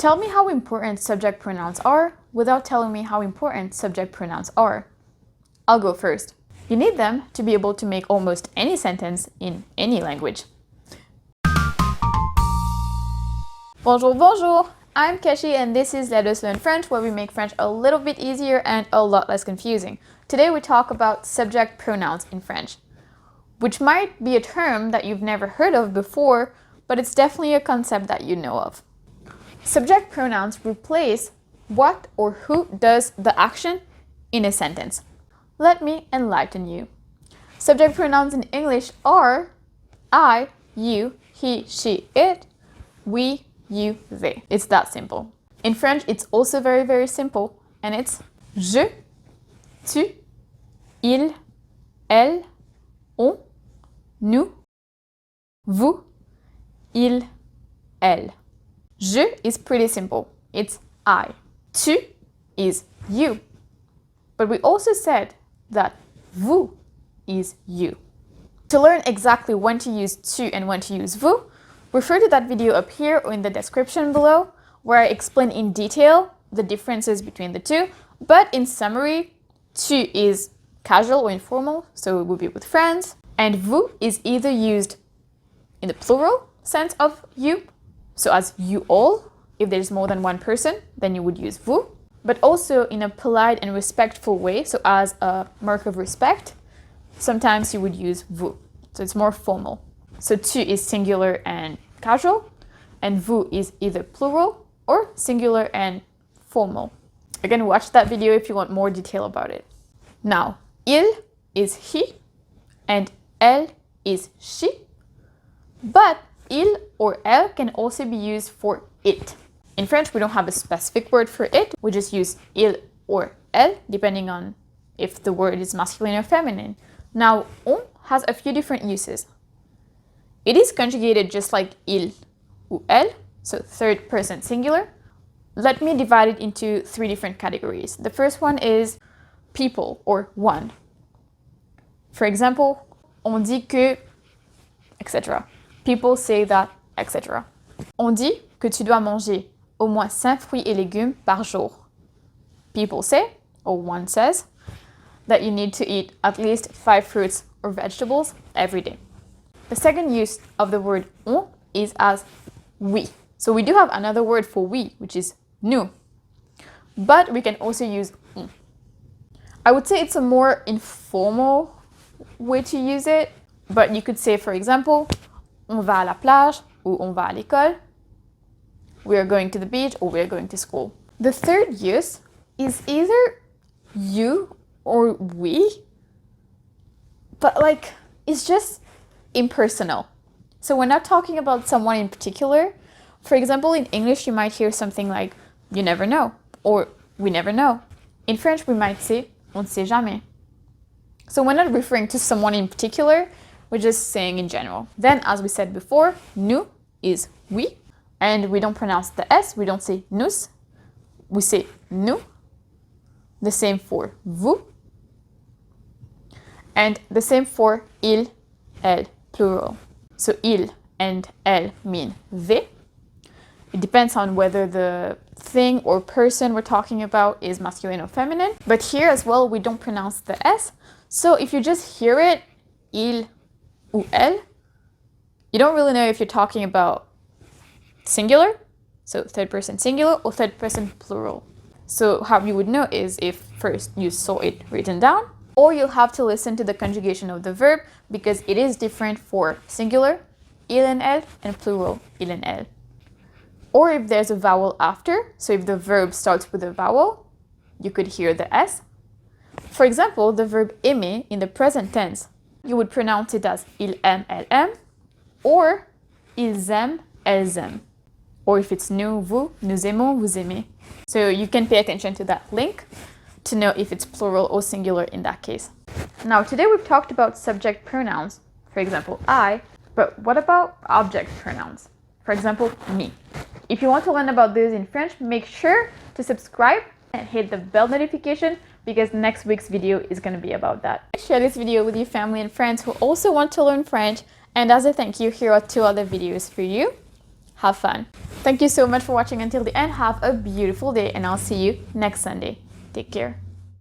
Tell me how important subject pronouns are without telling me how important subject pronouns are. I'll go first. You need them to be able to make almost any sentence in any language. Bonjour, bonjour! I'm Keshi and this is Let Us Learn French, where we make French a little bit easier and a lot less confusing. Today we talk about subject pronouns in French, which might be a term that you've never heard of before, but it's definitely a concept that you know of. Subject pronouns replace what or who does the action in a sentence. Let me enlighten you. Subject pronouns in English are I, you, he, she, it, we, you, they. It's that simple. In French, it's also very, very simple, and it's je, tu, il, elle, on, nous, vous, il, elle. Je is pretty simple. It's I. Tu is you. But we also said that vous is you. To learn exactly when to use tu and when to use vous, refer to that video up here or in the description below, where I explain in detail the differences between the two. But in summary, tu is casual or informal, so it would be with friends, and vous is either used in the plural sense of you, so as you all. If there's more than one person, then you would use vous, but also in a polite and respectful way, so as a mark of respect, sometimes you would use vous, so it's more formal. So tu is singular and casual, and vous is either plural or singular and formal. Again, watch that video if you want more detail about it. Now, il is he, and elle is she, but il or elle can also be used for it. In French, we don't have a specific word for it. We just use il or elle, depending on if the word is masculine or feminine. Now, on has a few different uses. It is conjugated just like il ou elle, so third person singular. Let me divide it into three different categories. The first one is people or one. For example, on dit que, etc. People say that, etc. On dit que tu dois manger au moins 5 fruits et légumes par jour. People say, or one says, that you need to eat at least 5 fruits or vegetables every day. The second use of the word on is as we. So we do have another word for we, which is nous. But we can also use on. I would say it's a more informal way to use it, but you could say, for example, on va à la plage, ou on va à l'école. We are going to the beach, or we are going to school. The third use is either you or we, but like, it's just impersonal. So we're not talking about someone in particular. For example, in English, you might hear something like, you never know, or we never know. In French, we might say, on ne sait jamais. So we're not referring to someone in particular, we're just saying in general. Then, as we said before, nous is we, and we don't pronounce the S, we don't say nous, we say nous. The same for vous, and the same for il, elle, plural. So il and elle mean they. It depends on whether the thing or person we're talking about is masculine or feminine. But here as well, we don't pronounce the S. So if you just hear it, il ou elle, you don't really know if you're talking about singular, so third person singular, or third person plural. So how you would know is if first you saw it written down, or you'll have to listen to the conjugation of the verb, because it is different for singular, il and elle, and plural, il and elle. Or if there's a vowel after, so if the verb starts with a vowel, you could hear the S. For example, the verb aimer in the present tense, you would pronounce it as il aime, elle aime, or ils aiment, elles aiment. Or if it's nous, vous, nous aimons, vous aimez. So you can pay attention to that link to know if it's plural or singular in that case. Now, today we've talked about subject pronouns, for example, I, but what about object pronouns? For example, me. If you want to learn about this in French, make sure to subscribe and hit the bell notification, because next week's video is going to be about that. Share this video with your family and friends who also want to learn French, and as a thank you, here are 2 other videos for you. have fun. Thank you so much for watching until the end. Have a beautiful day, and I'll see you next Sunday. Take care.